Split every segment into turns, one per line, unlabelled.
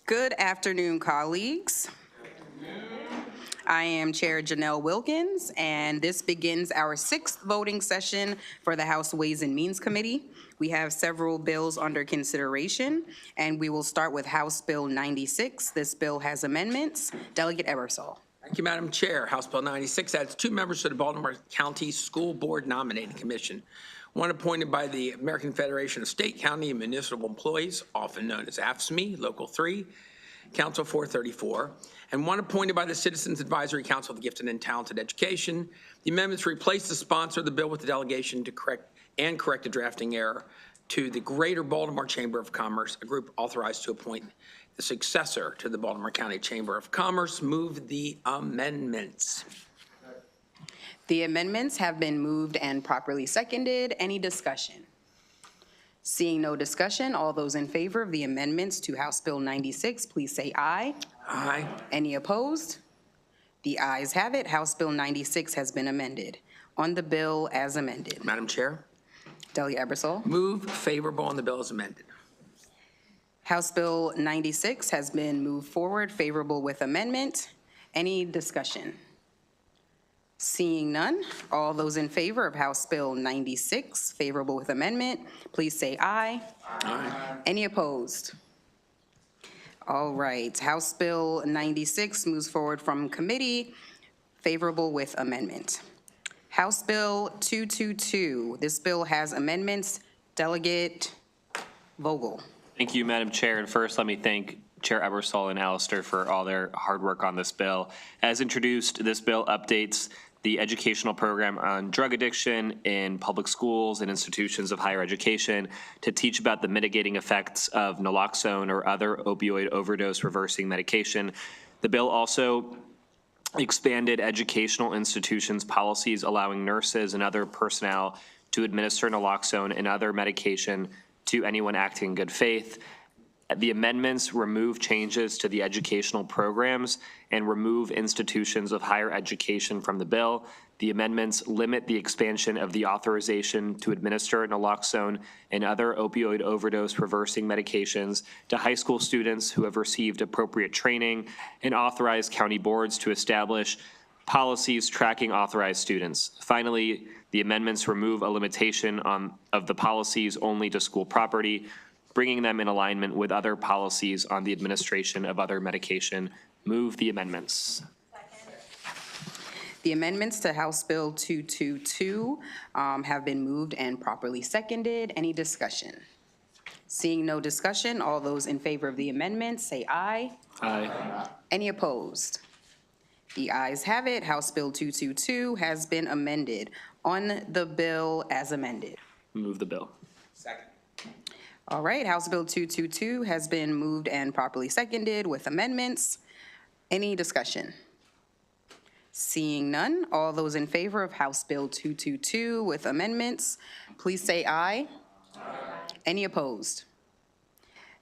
Good afternoon, colleagues. I am Chair Janelle Wilkins, and this begins our 6th voting session for the House Ways and Means Committee. We have several bills under consideration, and we will start with House Bill 96. This bill has amendments. Delegate Ebersol.
Thank you, Madam Chair. House Bill 96 adds 2 members to the Baltimore County School Board Nominating Commission. One appointed by the American Federation of State, County, and Municipal Employees, often known as AFSCME, Local 3, Council 434, and one appointed by the Citizens Advisory Council of the Gifted and Talented Education. The amendments replace the sponsor of the bill with the delegation to correct a drafting error to the Greater Baltimore Chamber of Commerce, a group authorized to appoint the successor to the Baltimore County Chamber of Commerce. Move the amendments.
The amendments have been moved and properly seconded. Any discussion? Seeing no discussion, all those in favor of the amendments to House Bill 96, please say aye.
Aye.
Any opposed? The ayes have it. House Bill 96 has been amended. On the bill as amended.
Madam Chair.
Delegate Ebersol.
Move favorable on the bill as amended.
House Bill 96 has been moved forward, favorable with amendment. Any discussion? Seeing none, all those in favor of House Bill 96, favorable with amendment, please say aye.
Aye.
Any opposed? All right, House Bill 96 moves forward from committee, favorable with amendment. House Bill 222, this bill has amendments. Delegate Vogel.
Thank you, Madam Chair. And first, let me thank Chair Ebersol and Alistair for all their hard work on this bill. As introduced, this bill updates the educational program on drug addiction in public schools and institutions of higher education to teach about the mitigating effects of naloxone or other opioid overdose reversing medication. The bill also expanded educational institutions' policies allowing nurses and other personnel to administer naloxone and other medication to anyone acting in good faith. The amendments remove changes to the educational programs and remove institutions of higher education from the bill. The amendments limit the expansion of the authorization to administer naloxone and other opioid overdose reversing medications to high school students who have received appropriate training and authorize county boards to establish policies tracking authorized students. Finally, the amendments remove a limitation of the policies only to school property, bringing them in alignment with other policies on the administration of other medication. Move the amendments.
The amendments to House Bill 222 have been moved and properly seconded. Any discussion? Seeing no discussion, all those in favor of the amendments say aye.
Aye.
Any opposed? The ayes have it. House Bill 222 has been amended. On the bill as amended.
Move the bill.
Second.
All right, House Bill 222 has been moved and properly seconded with amendments. Any discussion? Seeing none, all those in favor of House Bill 222 with amendments, please say aye. Aye. Any opposed?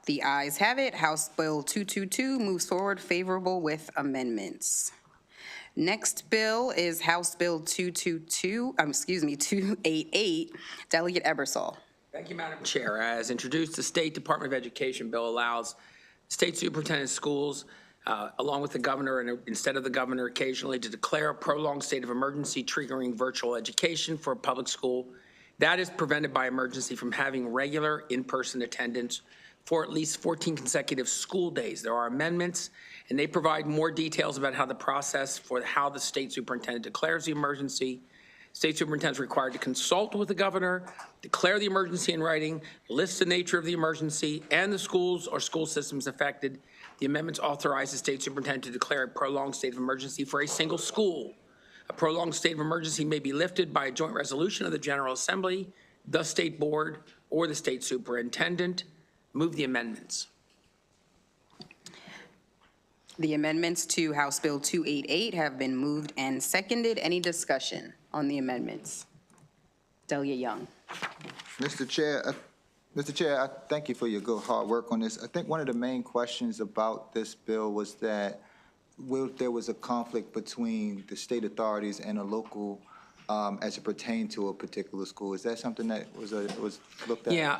The ayes have it. House Bill 222 moves forward favorable with amendments. Next bill is House Bill 288. Delegate Ebersol.
Thank you, Madam Chair. As introduced, the State Department of Education bill allows state superintendent schools, along with the governor and instead of the governor occasionally, to declare a prolonged state of emergency triggering virtual education for a public school. That is prevented by emergency from having regular in-person attendance for at least 14 consecutive school days. There are amendments, and they provide more details about how the process for how the state superintendent declares the emergency. State superintendent is required to consult with the governor, declare the emergency in writing, list the nature of the emergency and the schools or school systems affected. The amendments authorize the state superintendent to declare a prolonged state of emergency for a single school. A prolonged state of emergency may be lifted by a joint resolution of the General Assembly, the state board, or the state superintendent. Move the amendments.
The amendments to House Bill 288 have been moved and seconded. Any discussion on the amendments? Delegate Young.
Mr. Chair, I thank you for your good hard work on this. I think one of the main questions about this bill was that there was a conflict between the state authorities and the local as it pertained to a particular school. Is that something that was looked at?
Yeah,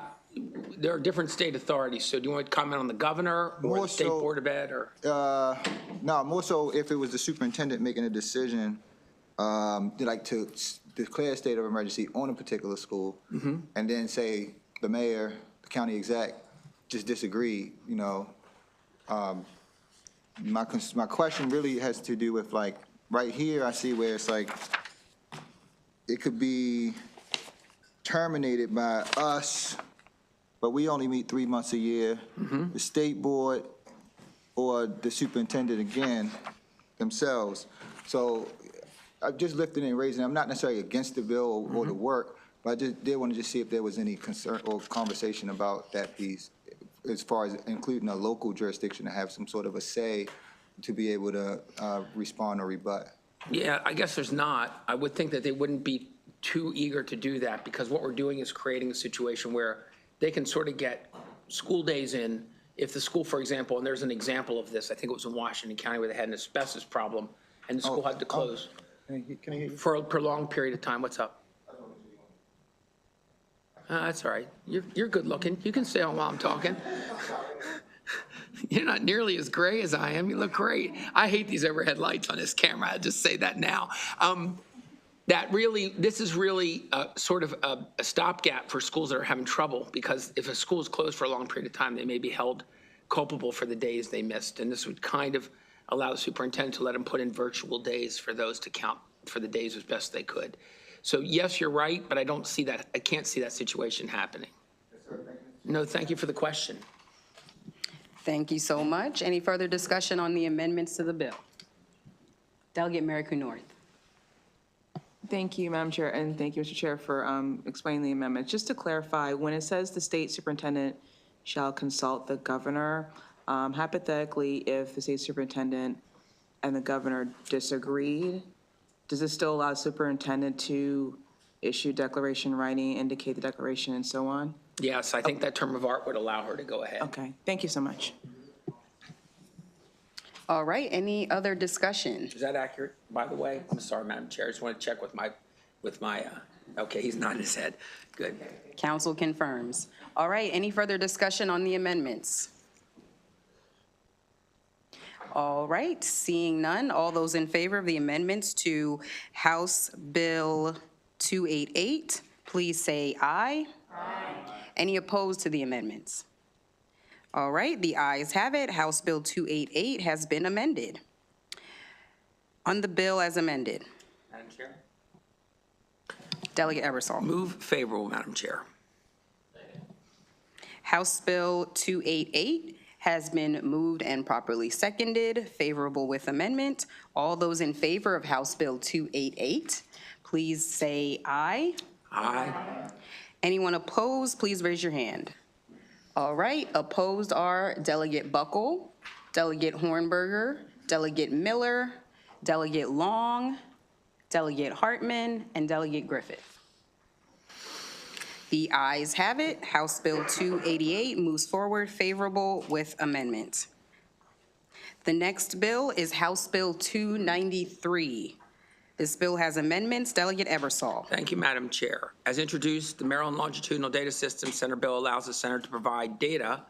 there are different state authorities, so do you want to comment on the governor or
More
the state
so-
board of ed, or?
No, more so if it was the superintendent making a decision, to declare a state of emergency on a particular school, and then say the mayor, the county exec, just disagree, my question really has to do with right here, I see where it's it could be terminated by us, but we only meet 3 months a year. The state board or the superintendent again themselves. So I'm just lifting and raising. I'm not necessarily against the bill or the work, but I just did want to just see if there was any concern or conversation about that piece, as far as including a local jurisdiction to have some sort of a say to be able to respond or rebut.
Yeah, I guess there's not. I would think that they wouldn't be too eager to do that, because what we're doing is creating a situation where they can sort of get school days in. If the school, for example, and there's an example of this, I think it was in Washington County, where they had an asbestos problem, and the school had to close
Can I hear you?
for a prolonged period of time. What's up? That's all right. You're good looking. You can stay on while I'm talking. You're not nearly as gray as I am. You look great. I hate these overhead lights on this camera. I'll just say that now. This is really sort of a stopgap for schools that are having trouble, because if a school is closed for a long period of time, they may be held culpable for the days they missed. And this would kind of allow the superintendent to let them put in virtual days for those to count for the days as best they could. So yes, you're right, but I don't see that. I can't see that situation happening. No, thank you for the question.
Thank you so much. Any further discussion on the amendments to the bill? Delegate Mary North.
Thank you, Madam Chair, and thank you, Mr. Chair, for explaining the amendment. Just to clarify, when it says the state superintendent shall consult the governor, hypothetically, if the state superintendent and the governor disagreed, does this still allow the superintendent to issue declaration writing, indicate the declaration, and so on?
Yes, I think that term of art would allow her to go ahead.
Okay, thank you so much.
All right, any other discussion?
Is that accurate, by the way? I'm sorry, Madam Chair. I just want to check with my, okay, he's nodding his head. Good.
Council confirms. All right, any further discussion on the amendments? All right, seeing none, all those in favor of the amendments to House Bill 288, please say aye. Aye. Any opposed to the amendments? All right, the ayes have it. House Bill 288 has been amended. On the bill as amended,
Madam Chair?
Delegate Ebersol.
Move favorable, Madam Chair.
House Bill 288 has been moved and properly seconded, favorable with amendment. All those in favor of House Bill 288, please say aye.
Aye.
Anyone opposed, please raise your hand. All right, opposed are Delegate Buckle, Delegate Hornberger, Delegate Miller, Delegate Long, Delegate Hartman, and Delegate Griffith. The ayes have it. House Bill 288 moves forward favorable with amendment. The next bill is House Bill 293. This bill has amendments. Delegate Ebersol.
Thank you, Madam Chair. As introduced, the Maryland Longitudinal Data System Center bill allows the center to provide data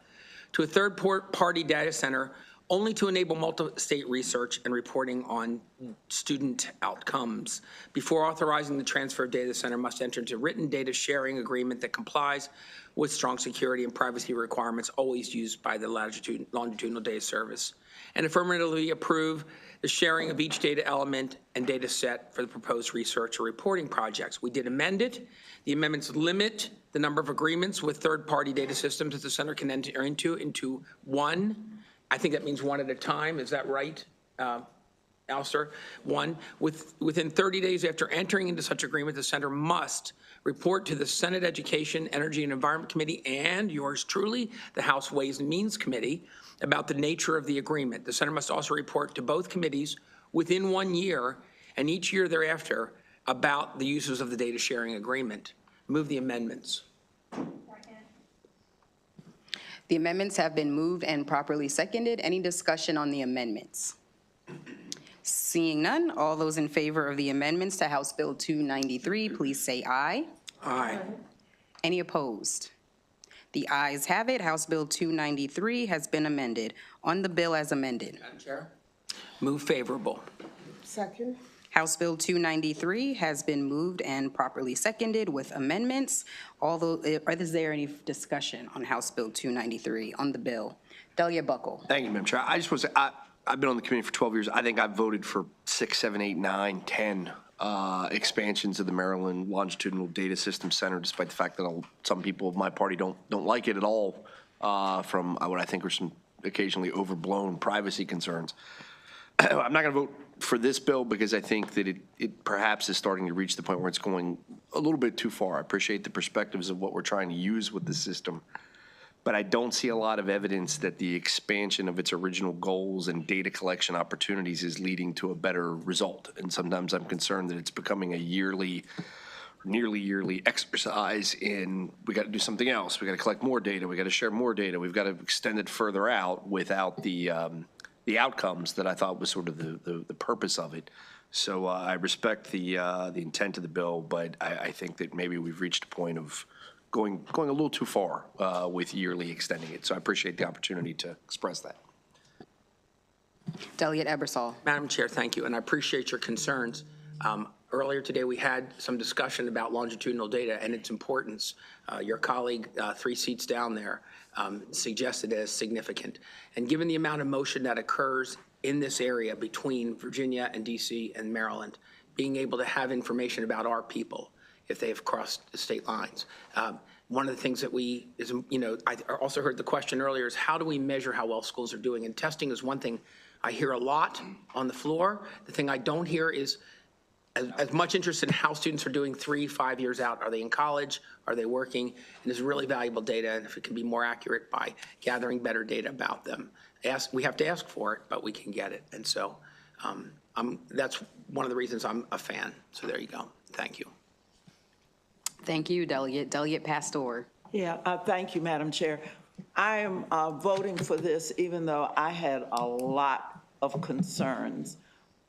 to a third-party data center only to enable multi-state research and reporting on student outcomes. Before authorizing the transfer of data, the center must enter into a written data sharing agreement that complies with strong security and privacy requirements always used by the Longitudinal Data Service, and affirmatively approve the sharing of each data element and data set for the proposed research or reporting projects. We did amend it. The amendments limit the number of agreements with third-party data systems that the center can enter into one. I think that means one at a time. Is that right, Alistair? One. Within 30 days after entering into such agreement, the center must report to the Senate Education, Energy, and Environment Committee and yours truly, the House Ways and Means Committee, about the nature of the agreement. The center must also report to both committees within 1 year and each year thereafter about the uses of the data sharing agreement. Move the amendments.
The amendments have been moved and properly seconded. Any discussion on the amendments? Seeing none, all those in favor of the amendments to House Bill 293, please say aye.
Aye.
Any opposed? The ayes have it. House Bill 293 has been amended. On the bill as amended.
Madam Chair? Move favorable.
Second.
House Bill 293 has been moved and properly seconded with amendments. Is there any discussion on House Bill 293 on the bill? Delegate Buckle.
Thank you, Madam Chair. I just want to say, I've been on the committee for 12 years. I think I've voted for 6, 7, 8, 9, 10 expansions of the Maryland Longitudinal Data System Center, despite the fact that some people of my party don't like it at all from what I think are some occasionally overblown privacy concerns. I'm not going to vote for this bill because I think that it perhaps is starting to reach the point where it's going a little bit too far. I appreciate the perspectives of what we're trying to use with the system, but I don't see a lot of evidence that the expansion of its original goals and data collection opportunities is leading to a better result. And sometimes I'm concerned that it's becoming a nearly yearly exercise in, we got to do something else. We got to collect more data. We got to share more data. We've got to extend it further out without the outcomes that I thought was sort of the purpose of it. So I respect the intent of the bill, but I think that maybe we've reached a point of going a little too far with yearly extending it. So I appreciate the opportunity to express that.
Delegate Ebersol.
Madam Chair, thank you, and I appreciate your concerns. Earlier today, we had some discussion about longitudinal data and its importance. Your colleague, 3 seats down there, suggested it as significant. And given the amount of motion that occurs in this area between Virginia and DC and Maryland, being able to have information about our people if they have crossed the state lines. One of the things that I also heard the question earlier is how do we measure how well schools are doing? And testing is one thing I hear a lot on the floor. The thing I don't hear is as much interest in how students are doing 3-5 years out. Are they in college? Are they working? And there's really valuable data, and if it can be more accurate by gathering better data about them. We have to ask for it, but we can get it. And so that's one of the reasons I'm a fan. So there you go. Thank you.
Thank you, Delegate. Delegate Pastor.
Yeah, thank you, Madam Chair. I am voting for this, even though I had a lot of concerns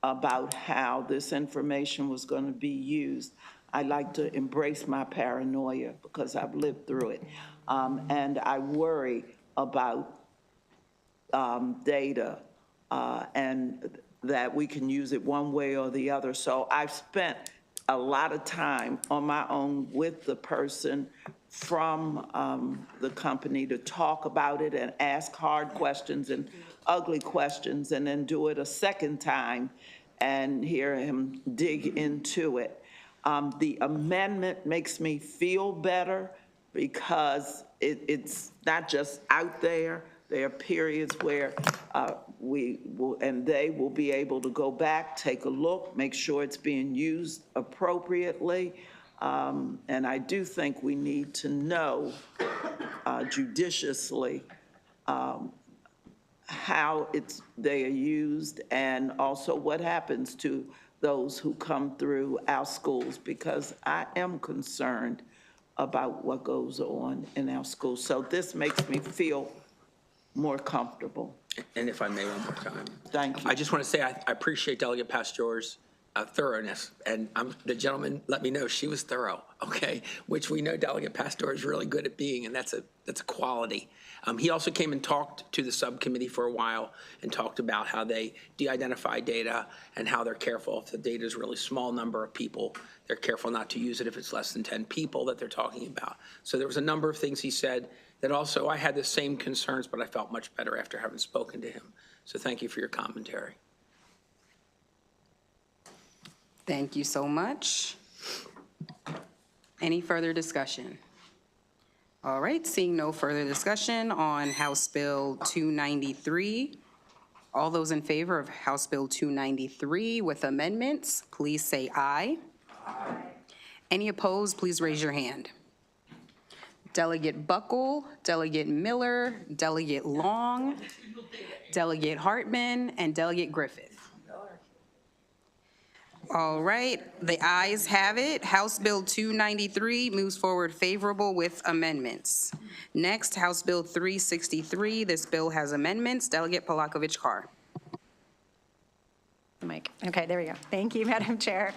about how this information was going to be used. I like to embrace my paranoia because I've lived through it. And I worry about data and that we can use it one way or the other. So I've spent a lot of time on my own with the person from the company to talk about it and ask hard questions and ugly questions, and then do it a second time and hear him dig into it. The amendment makes me feel better because it's not just out there. There are periods where we will, and they will be able to go back, take a look, make sure it's being used appropriately. And I do think we need to know judiciously how they are used, and also what happens to those who come through our schools, because I am concerned about what goes on in our schools. So this makes me feel more comfortable.
And if I may, one more time.
Thank you.
I just want to say I appreciate Delegate Pastor's thoroughness, and the gentleman let me know she was thorough, okay, which we know Delegate Pastor is really good at being, and that's a quality. He also came and talked to the subcommittee for a while and talked about how they de-identify data and how they're careful if the data is really small number of people, they're careful not to use it if it's less than 10 people that they're talking about. So there was a number of things he said that also I had the same concerns, but I felt much better after having spoken to him. So thank you for your commentary.
Thank you so much. Any further discussion? All right, seeing no further discussion on House Bill 293, all those in favor of House Bill 293 with amendments, please say aye. Aye. Any opposed, please raise your hand. Delegate Buckle, Delegate Miller, Delegate Long, Delegate Hartman, and Delegate Griffith. All right, the ayes have it. House Bill 293 moves forward favorable with amendments. Next, House Bill 363. This bill has amendments. Delegate Polakovich-Carr.
the mic. Okay, there we go. Thank you, Madam Chair.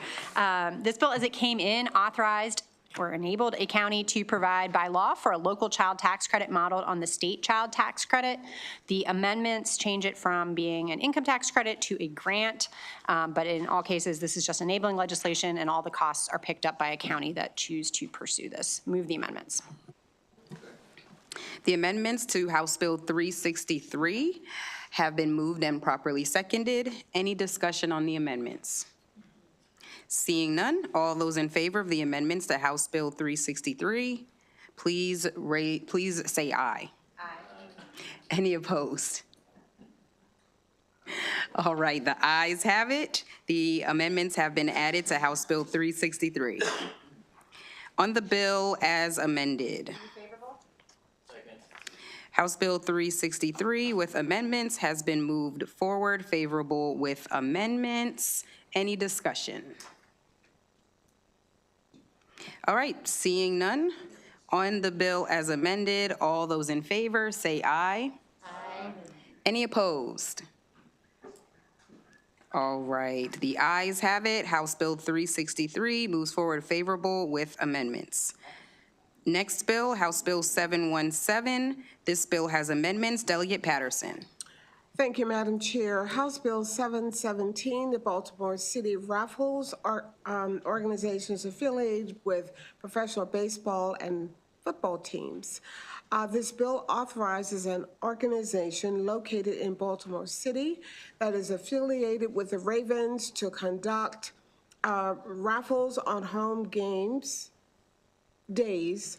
This bill, as it came in, authorized or enabled a county to provide by law for a local child tax credit modeled on the state child tax credit. The amendments change it from being an income tax credit to a grant, but in all cases, this is just enabling legislation, and all the costs are picked up by a county that choose to pursue this. Move the amendments.
The amendments to House Bill 363 have been moved and properly seconded. Any discussion on the amendments? Seeing none, all those in favor of the amendments to House Bill 363, please say aye. Aye. Any opposed? All right, the ayes have it. The amendments have been added to House Bill 363. On the bill as amended. House Bill 363 with amendments has been moved forward, favorable with amendments. Any discussion? All right, seeing none, on the bill as amended, all those in favor say aye. Aye. Any opposed? All right, the ayes have it. House Bill 363 moves forward favorable with amendments. Next bill, House Bill 717. This bill has amendments. Delegate Patterson.
Thank you, Madam Chair. House Bill 717, the Baltimore City Raffles organizations affiliated with professional baseball and football teams. This bill authorizes an organization located in Baltimore City that is affiliated with the Ravens to conduct raffles on home game days.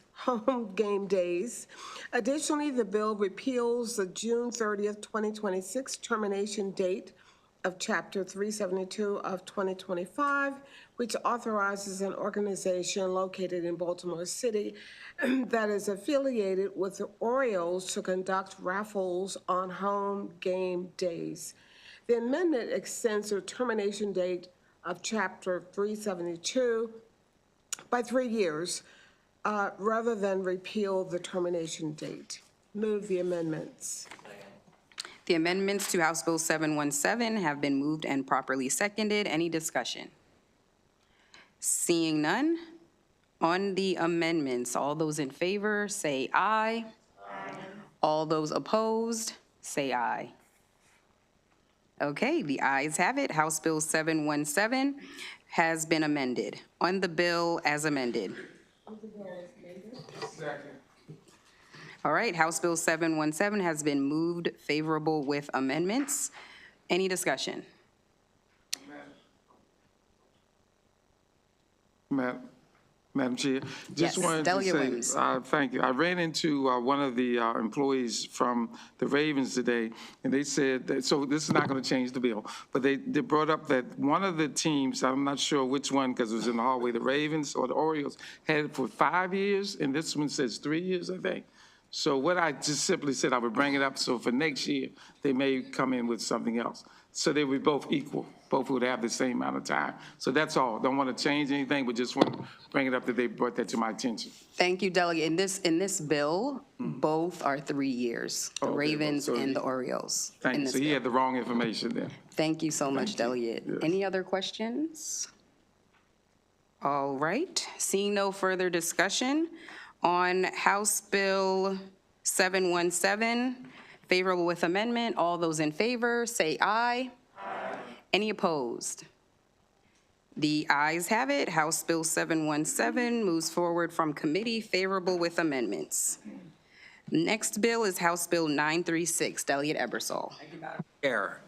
Additionally, the bill repeals the June 30th, 2026 termination date of Chapter 372 of 2025, which authorizes an organization located in Baltimore City that is affiliated with the Orioles to conduct raffles on home game days. The amendment extends the termination date of Chapter 372 by 3 years, rather than repeal the termination date. Move the amendments.
The amendments to House Bill 717 have been moved and properly seconded. Any discussion? Seeing none, on the amendments, all those in favor say aye. Aye. All those opposed say aye. Okay, the ayes have it. House Bill 717 has been amended. On the bill as amended. All right, House Bill 717 has been moved favorable with amendments. Any discussion?
Madam Chair,
Yes,
just wanted
Delegate
to
Williams.
say, thank you. I ran into one of the employees from the Ravens today, and they said that, so this is not going to change the bill, but they brought up that one of the teams, I'm not sure which one because it was in the hallway, the Ravens or the Orioles, had it for 5 years, and this one says 3 years, I think. So what I just simply said, I would bring it up, so for next year, they may come in with something else. So they would both equal, both would have the same amount of time. So that's all. Don't want to change anything, but just want to bring it up that they brought that to my attention.
Thank you, Delegate. In this bill, both are 3 years, the
Okay,
Ravens
so
and the Orioles.
Thank
in
you.
this
So he
bill.
had the wrong information there.
Thank you so much,
you.
Delegate.
Yes.
Any other questions? All right, seeing no further discussion on House Bill 717, favorable with amendment, all those in favor say aye. Aye. Any opposed? The ayes have it. House Bill 717 moves forward from committee, favorable with amendments. Next bill is House Bill 936, Delegate Ebersol.
Chair,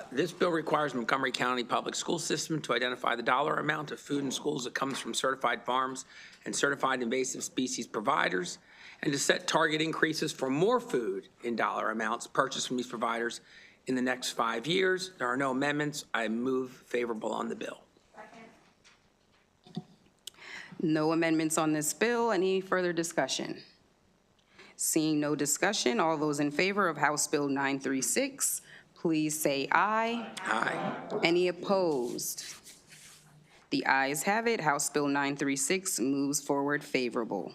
this bill requires Montgomery County Public School System to identify the dollar amount of food in schools that comes from certified farms and certified invasive species providers, and to set target increases for more food in dollar amounts purchased from these providers in the next 5 years. There are no amendments. I move favorable on the bill.
No amendments on this bill. Any further discussion? Seeing no discussion, all those in favor of House Bill 936, please say aye.
Aye.
Any opposed? The ayes have it. House Bill 936 moves forward favorable.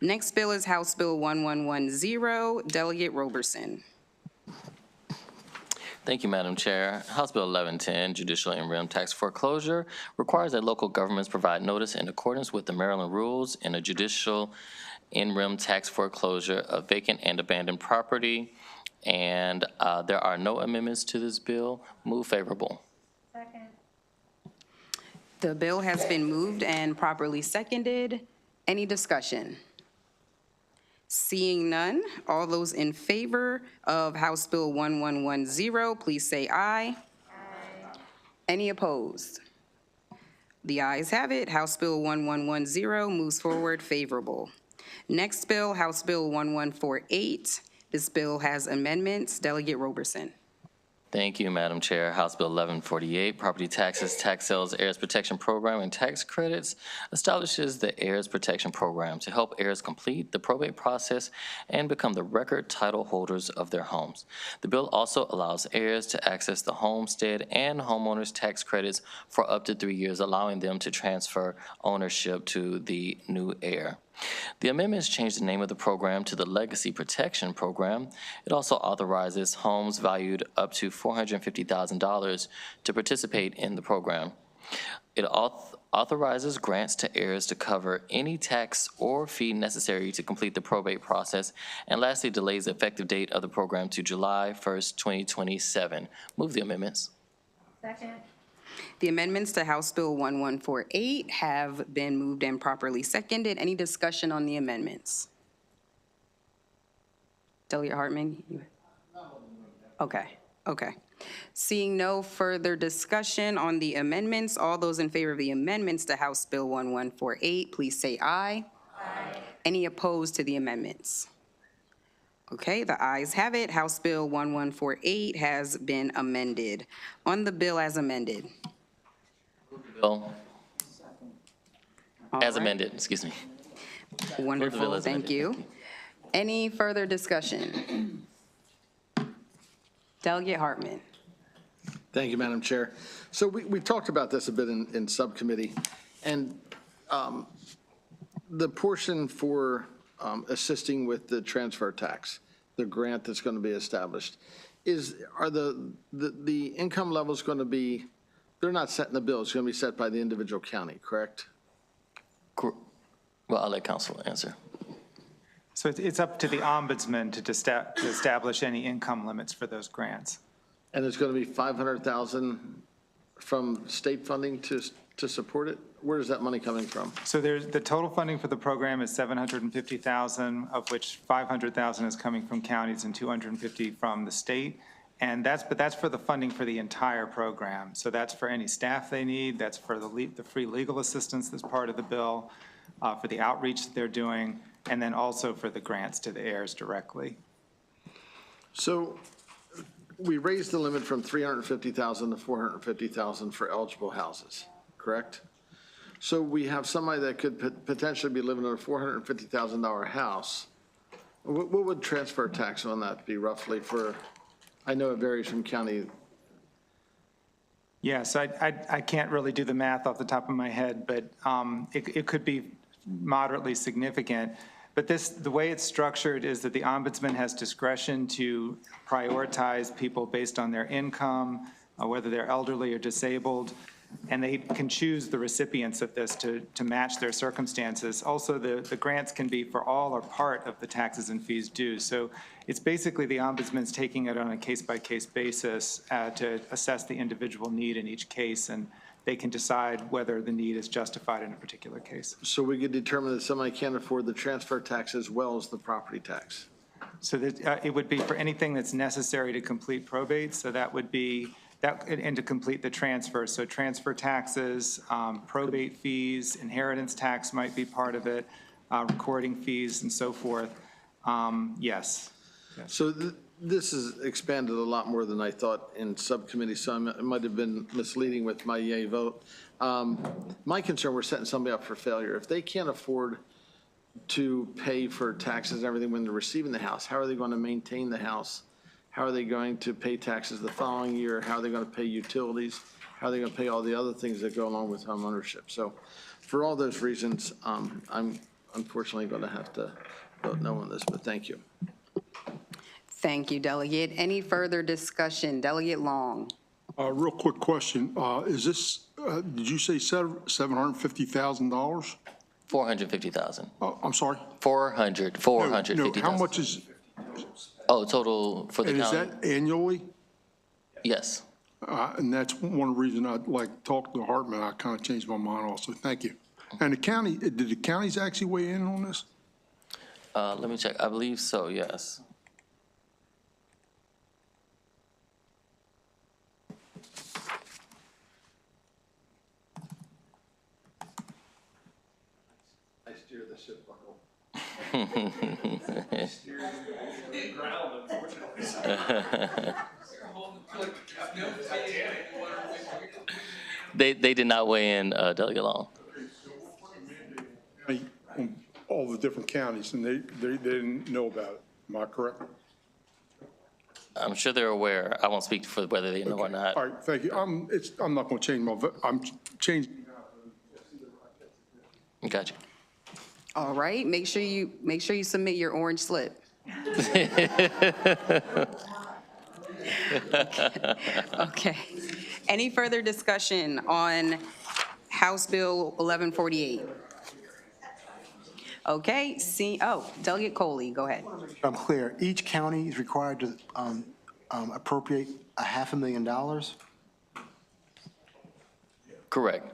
Next bill is House Bill 1110, Delegate Roberson.
Thank you, Madam Chair. House Bill 1110, Judicial in-rem tax foreclosure, requires that local governments provide notice in accordance with the Maryland rules in a judicial in-rem tax foreclosure of vacant and abandoned property. And there are no amendments to this bill. Move favorable.
The bill has been moved and properly seconded. Any discussion? Seeing none, all those in favor of House Bill 1110, please say aye. Aye. Any opposed? The ayes have it. House Bill 1110 moves forward favorable. Next bill, House Bill 1148. This bill has amendments. Delegate Roberson.
Thank you, Madam Chair. House Bill 1148, Property Taxes, Tax Sales, Heirs Protection Program, and Tax Credits, establishes the Heirs Protection Program to help heirs complete the probate process and become the record title holders of their homes. The bill also allows heirs to access the homestead and homeowners tax credits for up to 3 years, allowing them to transfer ownership to the new heir. The amendments change the name of the program to the Legacy Protection Program. It also authorizes homes valued up to $450,000 to participate in the program. It authorizes grants to heirs to cover any tax or fee necessary to complete the probate process, and lastly, delays the effective date of the program to July 1st, 2027. Move the amendments.
Second.
The amendments to House Bill 1148 have been moved and properly seconded. Any discussion on the amendments? Delegate Hartman? Okay. Seeing no further discussion on the amendments, all those in favor of the amendments to House Bill 1148, please say aye. Aye. Any opposed to the amendments? Okay, the ayes have it. House Bill 1148 has been amended. On the bill as amended.
Bill.
All
As
right.
amended, excuse me.
Wonderful,
as
thank
amended.
you. Any further discussion? Delegate Hartman.
Thank you, Madam Chair. So we talked about this a bit in subcommittee, and the portion for assisting with the transfer tax, the grant that's going to be established, are the income levels going to be, they're not set in the bill, it's going to be set by the individual county, correct?
Well, I'll let counsel answer.
So it's up to the ombudsman to establish any income limits for those grants.
And it's going to be 500,000 from state funding to support it? Where is that money coming from?
So the total funding for the program is $750,000, of which $500,000 is coming from counties and $250,000 from the state. And that's for the funding for the entire program. So that's for any staff they need, that's for the free legal assistance that's part of the bill, for the outreach that they're doing, and then also for the grants to the heirs directly.
So we raised the limit from 350,000 to 450,000 for eligible houses, correct? So we have somebody that could potentially be living in a $450,000 house. What would transfer tax on that be roughly for, I know it varies from county.
Yeah, so I can't really do the math off the top of my head, but it could be moderately significant. But the way it's structured is that the ombudsman has discretion to prioritize people based on their income, whether they're elderly or disabled, and they can choose the recipients of this to match their circumstances. Also, the grants can be for all or part of the taxes and fees due. So it's basically the ombudsman's taking it on a case-by-case basis to assess the individual need in each case, and they can decide whether the need is justified in a particular case.
So we could determine that somebody can't afford the transfer tax as well as the property tax.
So that it would be for anything that's necessary to complete probate. So that would be and to complete the transfer. So transfer taxes, probate fees, inheritance tax might be part of it, recording fees and so forth. Yes.
So this has expanded a lot more than I thought in subcommittee, so it might have been misleading with my yay vote. My concern, we're setting somebody up for failure. If they can't afford to pay for taxes and everything when they're receiving the house, how are they going to maintain the house? How are they going to pay taxes the following year? How are they going to pay utilities? How are they going to pay all the other things that go along with home ownership? So for all those reasons, I'm unfortunately going to have to vote no on this, but thank you.
Thank you, Delegate. Any further discussion? Delegate Long.
Real quick question. Is this, did you say $750,000?
450,000.
I'm sorry?
450,000.
No, how much is,
Oh, total for the
and is
county?
that annually?
Yes.
And that's one reason I'd like to talk to Hartman. I kind of changed my mind also. Thank you. And the county, did the counties actually weigh in on this?
Let me check. I believe so, yes.
I steer the ship buckle.
They did not weigh in, Delegate Long.
On all the different counties, and they didn't know about it. Am I correct?
I'm sure they're aware. I won't speak for whether they know or not.
All right, thank you. I'm not going to change my vote. I'm changing.
Gotcha.
All right, make sure you submit your orange slip. Okay. Any further discussion on House Bill 1148? Okay, Delegate Coley, go ahead.
I'm clear. Each county is required to appropriate $500,000?
Correct.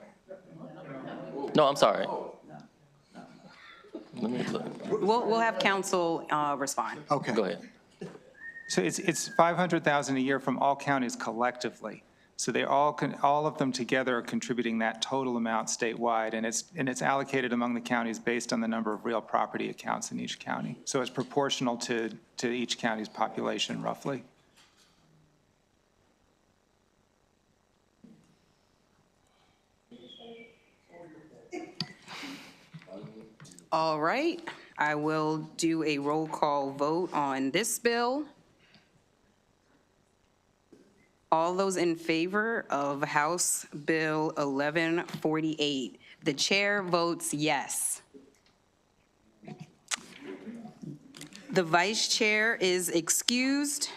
No, I'm sorry. Let me look.
We'll have council respond.
Okay.
Go ahead.
So it's 500,000 a year from all counties collectively. So they all of them together are contributing that total amount statewide, and it's allocated among the counties based on the number of real property accounts in each county. So it's proportional to each county's population roughly.
All right, I will do a roll call vote on this bill. All those in favor of House Bill 1148, the chair votes yes. The vice chair is excused.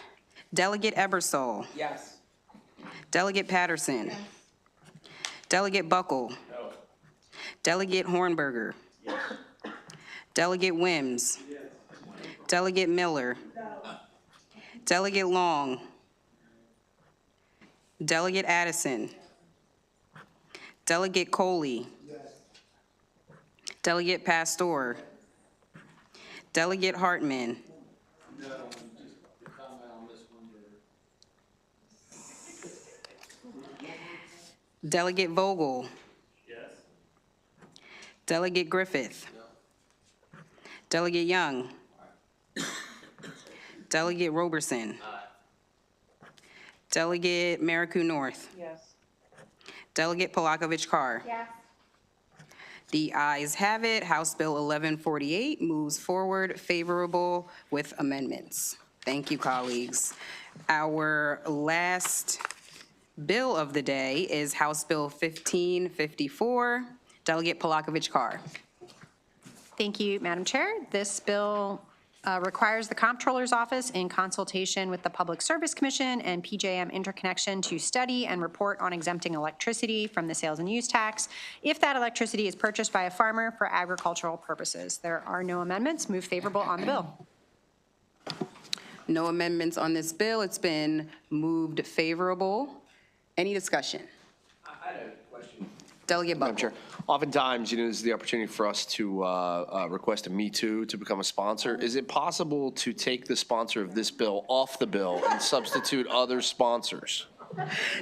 Delegate Ebersol.
Yes.
Delegate Patterson. Delegate Buckle.
No.
Delegate Hornberger. Delegate Wims. Delegate Miller. Delegate Long. Delegate Addison. Delegate Coley. Delegate Pastor. Delegate Hartman. Delegate Vogel. Delegate Griffith. Delegate Young. Delegate Roberson. Delegate Maricopa North.
Yes.
Delegate Palakovich Carr.
Yes.
The ayes have it. House Bill 1148 moves forward favorable with amendments. Thank you, colleagues. Our last bill of the day is House Bill 1554. Delegate Palakovich Carr.
Thank you, Madam Chair. This bill requires the Comptroller's Office, in consultation with the Public Service Commission and PJM Interconnection, to study and report on exempting electricity from the sales and use tax if that electricity is purchased by a farmer for agricultural purposes. There are no amendments. Move favorable on the bill.
No amendments on this bill. It's been moved favorable. Any discussion?
I had a question.
Delegate
Madam
Buckle.
Chair, oftentimes, this is the opportunity for us to request a Me Too to become a sponsor. Is it possible to take the sponsor of this bill off the bill and substitute other sponsors?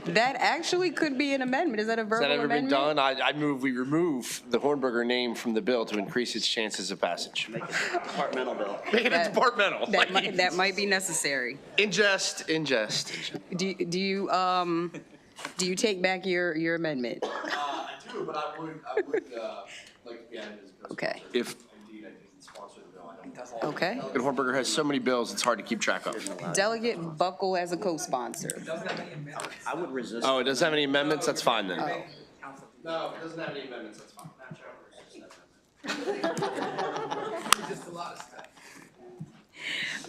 That actually could be an amendment. Is that a verbal
Has that ever been
amendment?
done? I move we remove the Hornberger name from the bill to increase its chances of passage. Make it a departmental bill. Make it a departmental.
That might be necessary.
Ingest.
Do you take back your amendment?
I do, but I would like to be added as a
Okay.
If indeed I didn't sponsor the bill.
Okay.
And Hornberger has so many bills, it's hard to keep track of.
Delegate Buckle as a co-sponsor.
I would resist. Oh, it doesn't have any amendments? That's fine then.
Oh.
No, if it doesn't have any amendments, that's fine.
Just a lot of stuff.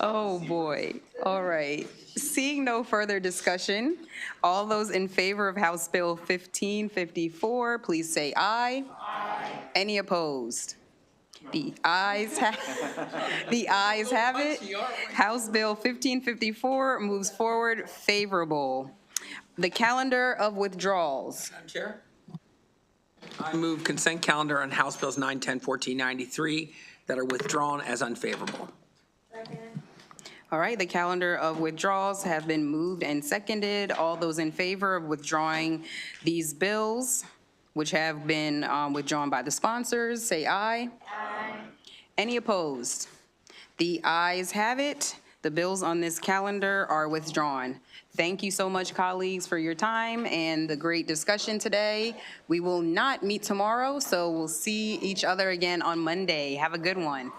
Oh, boy. All right. Seeing no further discussion, all those in favor of House Bill 1554, please say aye. Aye. Any opposed? The ayes have it. House Bill 1554 moves forward favorable. The calendar of withdrawals.
Madam Chair? I move consent calendar on House Bills 9, 10, 14, 93 that are withdrawn as unfavorable.
All right, the calendar of withdrawals have been moved and seconded. All those in favor of withdrawing these bills, which have been withdrawn by the sponsors, say aye. Aye. Any opposed? The ayes have it. The bills on this calendar are withdrawn. Thank you so much, colleagues, for your time and the great discussion today. We will not meet tomorrow, so we'll see each other again on Monday. Have a good one.